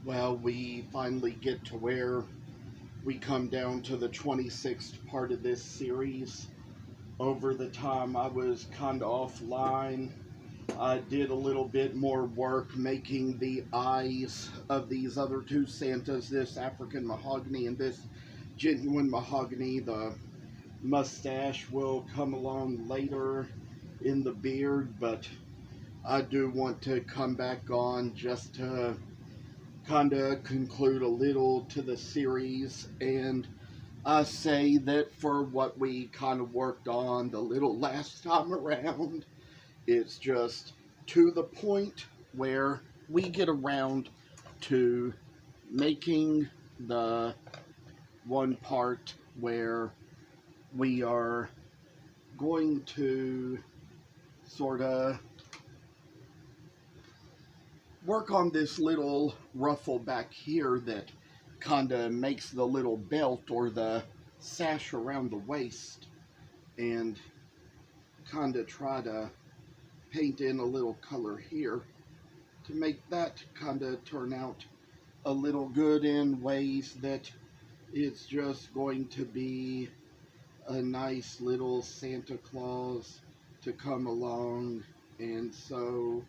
Well, we finally get to where we come down to the 26th part of this series. Over the time I was kind of offline, I did a little bit more work making the eyes of these other two Santas, this African mahogany and this genuine mahogany. The mustache will come along later in the beard, but I do want to come back on just to kind of conclude a little to the series. And I say that for what we kind of worked on the little last time around, it's just to the point where we get around to making the one part where we are going to sort of work on this little ruffle back here that kind of makes the little belt or the sash around the waist, and kind of try to paint in a little color here to make that kind of turn out a little good in ways that it's just going to be a nice little Santa Claus to come along. And so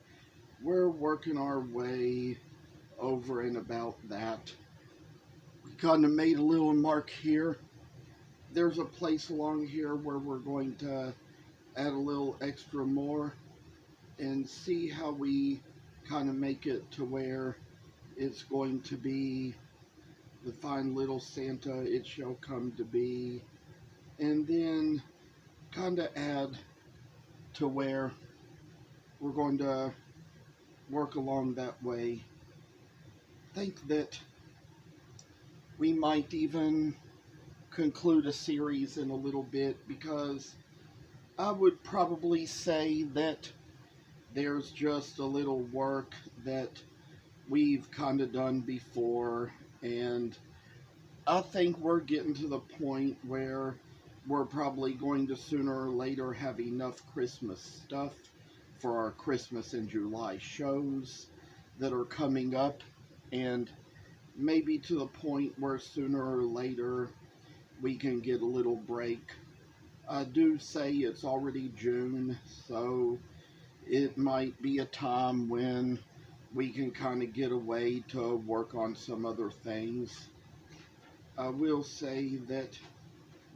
we're working our way over and about that. We kind of made a little mark here. There's a place along here where we're going to add a little extra more and see how we kind of make it to where it's going to be the fine little Santa it shall come to be. And then kind of add to where we're going to work along that way. Think that we might even conclude a series in a little bit, because I would probably say that there's just a little work that we've kind of done before, and I think we're getting to the point where we're probably going to sooner or later have enough Christmas stuff for our Christmas and July shows that are coming up, and maybe to the point where sooner or later we can get a little break. I do say it's already June, so it might be a time when we can kind of get away to work on some other things. I will say that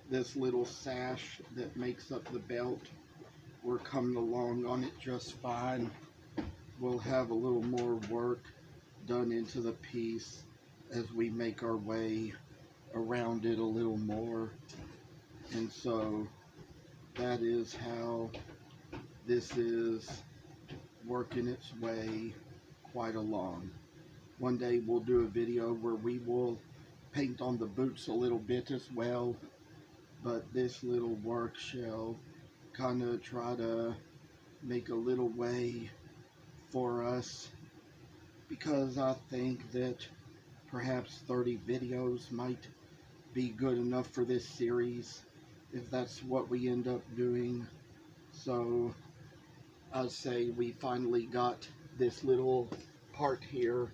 this little sash that makes up the belt, we're coming along on it just fine. We'll have a little more work done into the piece as we make our way around it a little more. And so that is how this is working its way quite along. One day we'll do a video where we will paint on the boots a little bit as well, but this little work shall kind of try to make a little way for us, because I think that perhaps 30 videos might be good enough for this series if that's what we end up doing. So I'd say we finally got this little part here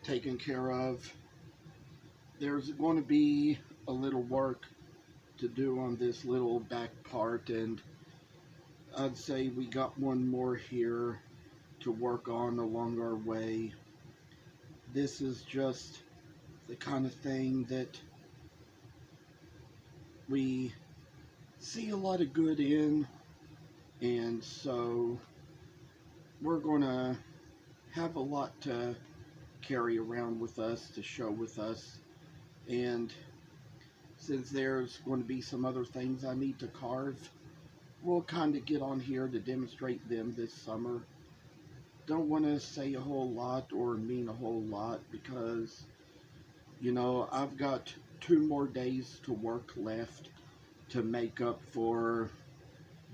taken care of. There's going to be a little work to do on this little back part, and I'd say we got one more here to work on along our way. This is just the kind of thing that we see a lot of good in, and so we're going to have a lot to carry around with us, to show with us. And since there's going to be some other things I need to carve, we'll kind of get on here to demonstrate them this summer. Don't want to say a whole lot or mean a whole lot, because, you know, I've got 2 more days to work left to make up for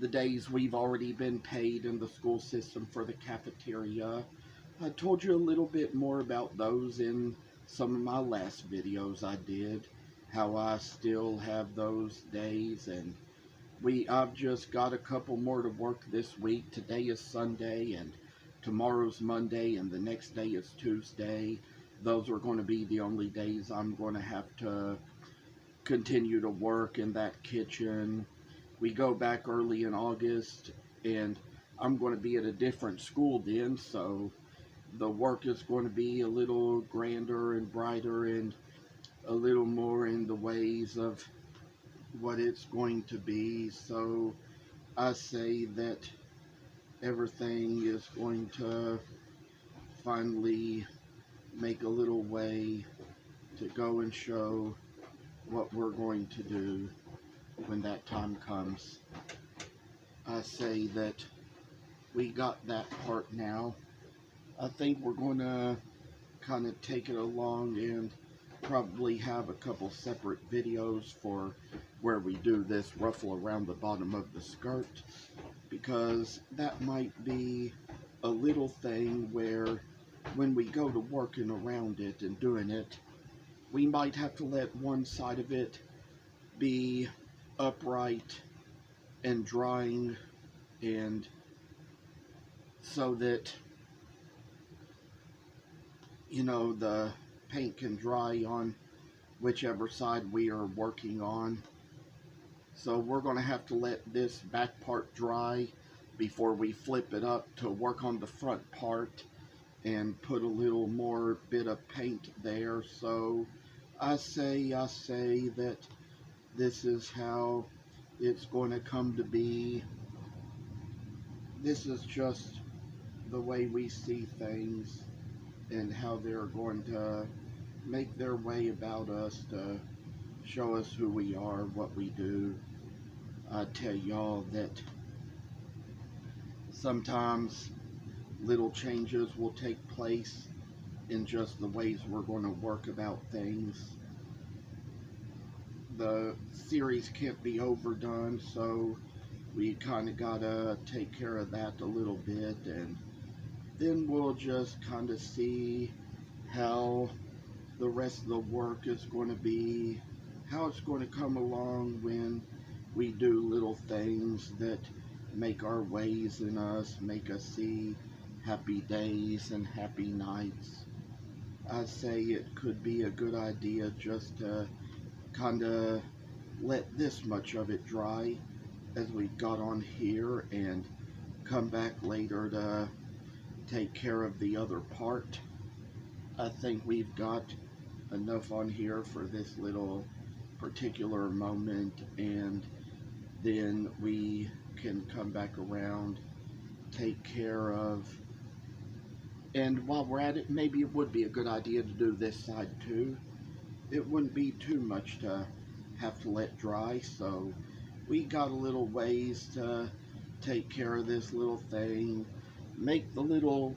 the days we've already been paid in the school system for the cafeteria. I told you a little bit more about those in some of my last videos I did, how I still have those days, and I've just got a couple more to work this week. Today is Sunday, and tomorrow's Monday, and the next day is Tuesday. those are going to be the only days I'm going to have to continue to work in that kitchen. We go back early in August, and I'm going to be at a different school then, so the work is going to be a little grander and brighter and a little more in the ways of what it's going to be. So I say that everything is going to finally make a little way to go and show what we're going to do when that time comes. I say that we got that part now. I think we're going to kind of take it along and probably have a couple separate videos for where we do this ruffle around the bottom of the skirt, because that might be a little thing where when we go to working around it and doing it, we might have to let one side of it be upright and drying, and so that, you know, the paint can dry on whichever side we are working on. So we're going to have to let this back part dry before we flip it up to work on the front part and put a little more bit of paint there. So I say that this is how it's going to come to be. This is just the way we see things and how they're going to make their way about us to show us who we are, what we do. I tell y'all that sometimes little changes will take place in just the ways we're going to work about things. The series can't be overdone, so we kind of gotta take care of that a little bit, and then we'll just kind of see how the rest of the work is going to be, how it's going to come along when we do little things that make our ways in us, make us see happy days and happy nights. I say it could be a good idea just to kind of let this much of it dry as we've got on here and come back later to take care of the other part. I think we've got enough on here for this little particular moment, and then we can come back around, take care of, and while we're at it, maybe it would be a good idea to do this side too. It wouldn't be too much to have to let dry, so we got a little ways to take care of this little thing, make the little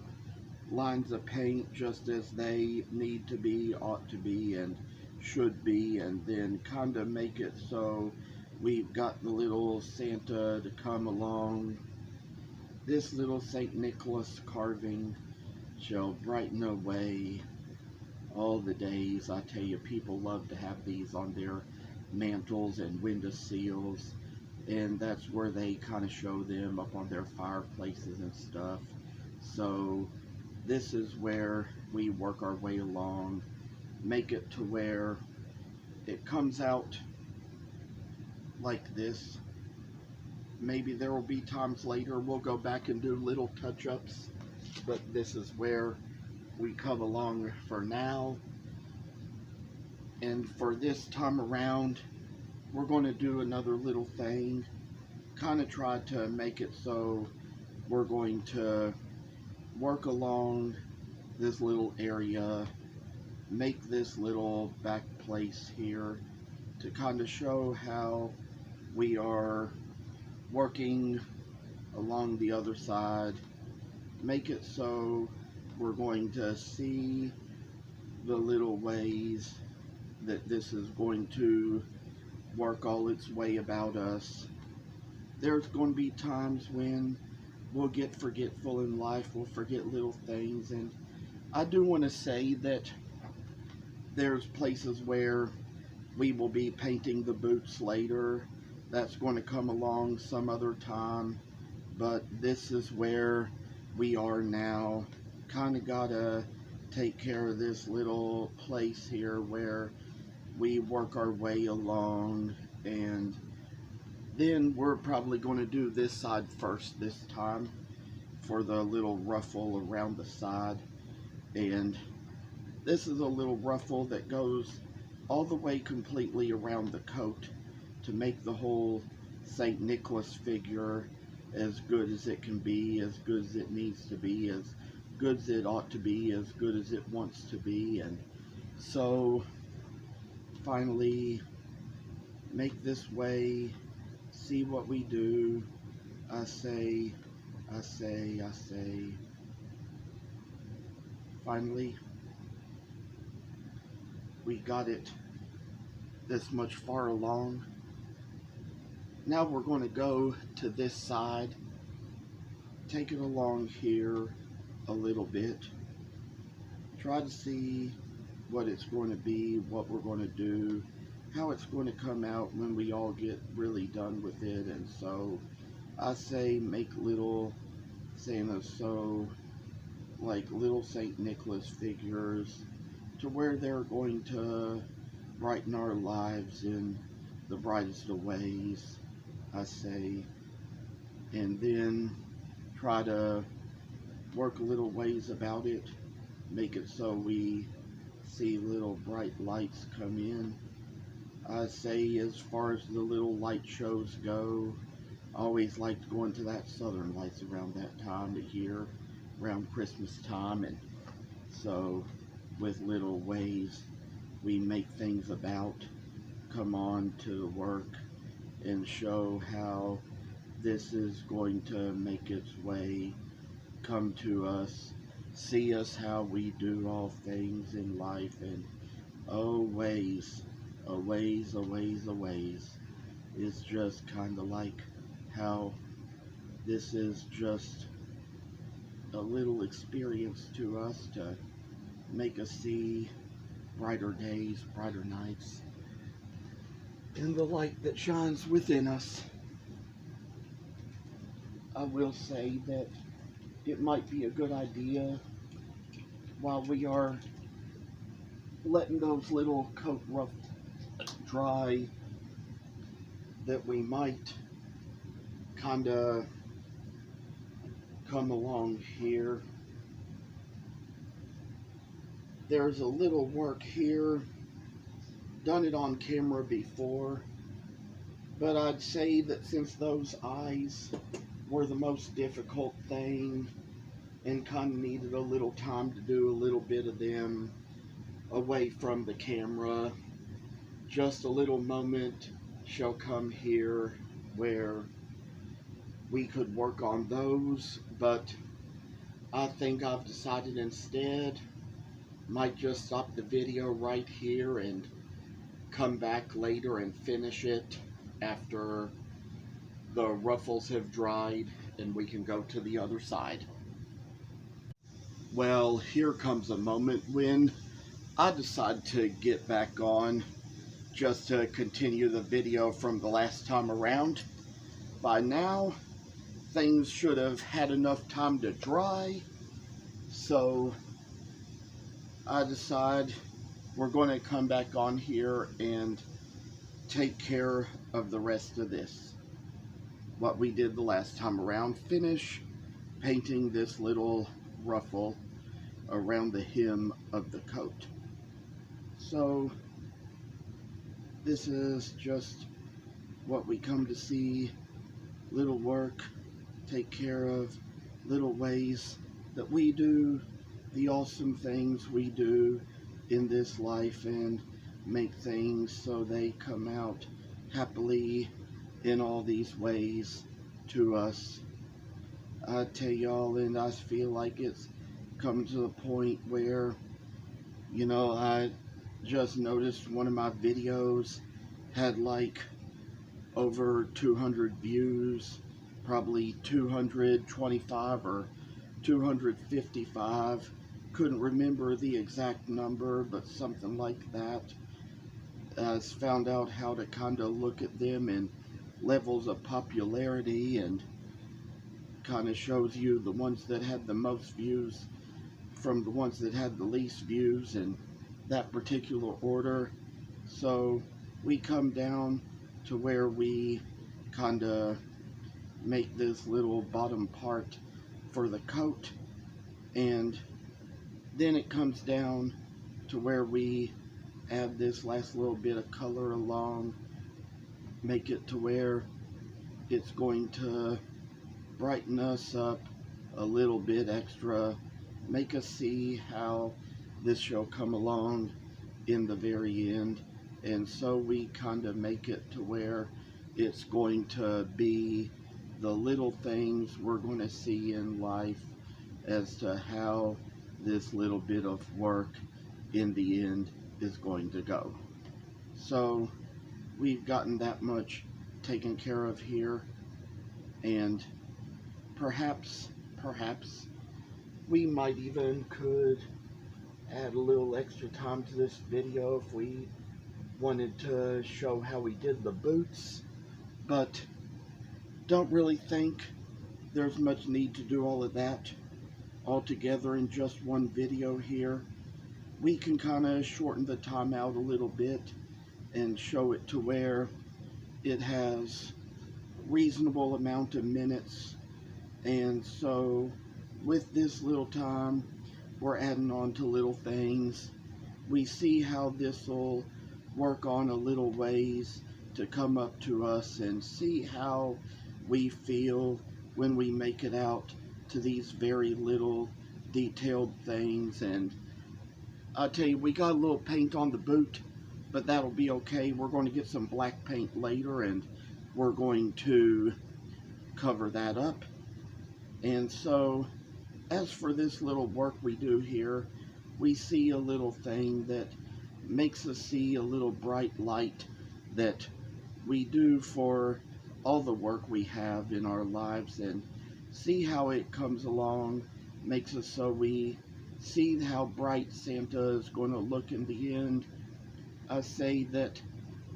lines of paint just as they need to be, ought to be, and should be, and then kind of make it so we've got the little Santa to come along. This little St. Nicholas carving shall brighten away all the days. I tell you, people love to have these on their mantles and window seals, and that's where they kind of show them up on their fireplaces and stuff. So this is where we work our way along, make it to where it comes out like this. Maybe there will be times later we'll go back and do little touch-ups, but this is where we come along for now. And for this time around, we're going to do another little thing, kind of try to make it so we're going to work along this little area, make this little back place here to kind of show how we are working along the other side, make it so we're going to see the little ways that this is going to work all its way about us. There's going to be times when we'll get forgetful in life, we'll forget little things, and I do want to say that there's places where we will be painting the boots later. That's going to come along some other time, but this is where we are now. Kind of gotta take care of this little place here where we work our way along, and then we're probably going to do this side first this time for the little ruffle around the side. And this is a little ruffle that goes all the way completely around the coat to make the whole St. Nicholas figure as good as it can be, as good as it needs to be, as good as it ought to be, as good as it wants to be. And so finally make this way, see what we do. I say, finally we got it this much far along. Now we're going to go to this side, take it along here a little bit, try to see what it's going to be, what we're going to do, how it's going to come out when we all get really done with it. And so I say make little Santa, so like little St. Nicholas figures, to where they're going to brighten our lives in the brightest of ways, I say. And then try to work a little ways about it, make it so we see little bright lights come in. I say, as far as the little light shows go, I always liked going to that Southern Lights around that time of year, around Christmas time. And so with little ways we make things about, come on to work and show how this is going to make its way, come to us, see us how we do all things in life. And oh, ways, it's just kind of like how this is just a little experience to us to make us see brighter days, brighter nights, and the light that shines within us. I will say that it might be a good idea, while we are letting those little coat ruffles dry, that we might kind of come along here. There's a little work here, done it on camera before, but I'd say that since those eyes were the most difficult thing and kind of needed a little time to do a little bit of them away from the camera, just a little moment shall come here where we could work on those. But I think I've decided instead, might just stop the video right here and come back later and finish it after the ruffles have dried and we can go to the other side. Well, here comes a moment when I decide to get back on just to continue the video from the last time around. By now, things should have had enough time to dry, so I decide we're going to come back on here and take care of the rest of this. What we did the last time around, finish painting this little ruffle around the hem of the coat. So this is just what we come to see, little work, take care of, little ways that we do the awesome things we do in this life and make things so they come out happily in all these ways to us. I tell y'all, and I feel like it's come to the point where, you know, I just noticed one of my videos had like over 200 views, probably 225 or 255. Couldn't remember the exact number, but something like that. I found out how to kind of look at them in levels of popularity, and kind of shows you the ones that had the most views from the ones that had the least views in that particular order. So we come down to where we kind of make this little bottom part for the coat, and then it comes down to where we add this last little bit of color along, make it to where it's going to brighten us up a little bit extra, make us see how this shall come along in the very end. And so we kind of make it to where it's going to be the little things we're going to see in life as to how this little bit of work in the end is going to go. So we've gotten that much taken care of here, and perhaps we might even could add a little extra time to this video if we wanted to show how we did the boots, but don't really think there's much need to do all of that all together in just one video here. We can kind of shorten the time out a little bit and show it to where it has reasonable amount of minutes. And so with this little time, we're adding on to little things. We see how this will work on a little ways to come up to us, and see how we feel when we make it out to these very little detailed things. And I'll tell you, we got a little paint on the boot, but that'll be okay. We're going to get some black paint later, and we're going to cover that up. And so as for this little work we do here, we see a little thing that makes us see a little bright light that we do for all the work we have in our lives, and see how it comes along, makes us so we see how bright Santa is going to look in the end. I say that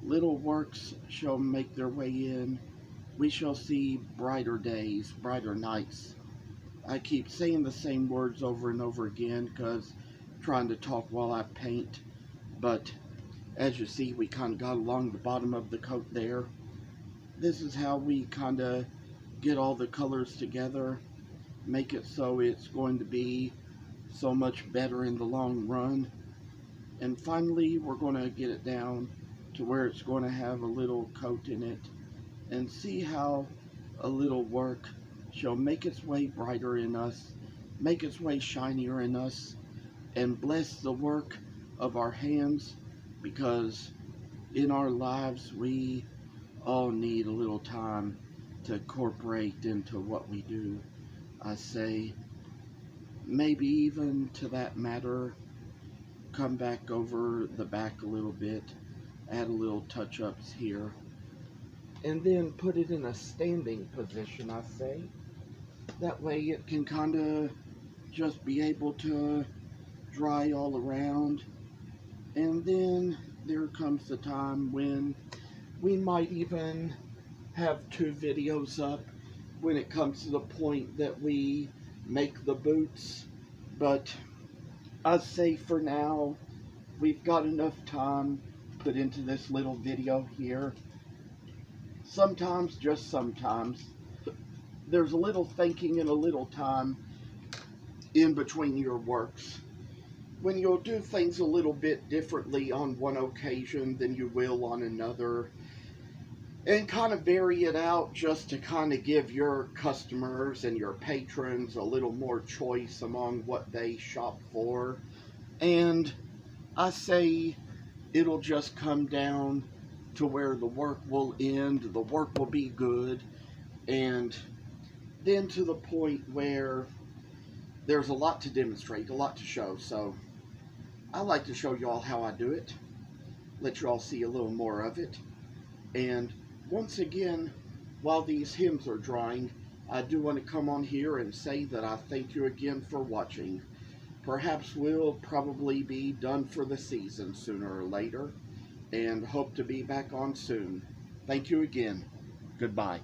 little works shall make their way in. We shall see brighter days, brighter nights. I keep saying the same words over and over again because I'm trying to talk while I paint, but as you see, we kind of got along the bottom of the coat there. This is how we kind of get all the colors together, make it so it's going to be so much better in the long run. And finally, we're going to get it down to where it's going to have a little coat in it, and see how a little work shall make its way brighter in us, make its way shinier in us, and bless the work of our hands, because in our lives we all need a little time to incorporate into what we do. I say, maybe even to that matter, come back over the back a little bit, add a little touch-ups here, and then put it in a standing position, I say. That way it can kind of just be able to dry all around. And then there comes the time when we might even have 2 videos up when it comes to the point that we make the boots. But I'd say for now, we've got enough time put into this little video here. Sometimes, just sometimes, there's a little thinking and a little time in between your works, when you'll do things a little bit differently on one occasion than you will on another, and kind of vary it out just to kind of give your customers and your patrons a little more choice among what they shop for. And I say it'll just come down to where the work will end, the work will be good, and then to the point where there's a lot to demonstrate, a lot to show. So I like to show y'all how I do it, let y'all see a little more of it. And once again, while these hymns are drying, I do want to come on here and say that I thank you again for watching. Perhaps we'll probably be done for the season sooner or later, and hope to be back on soon. Thank you again. Goodbye.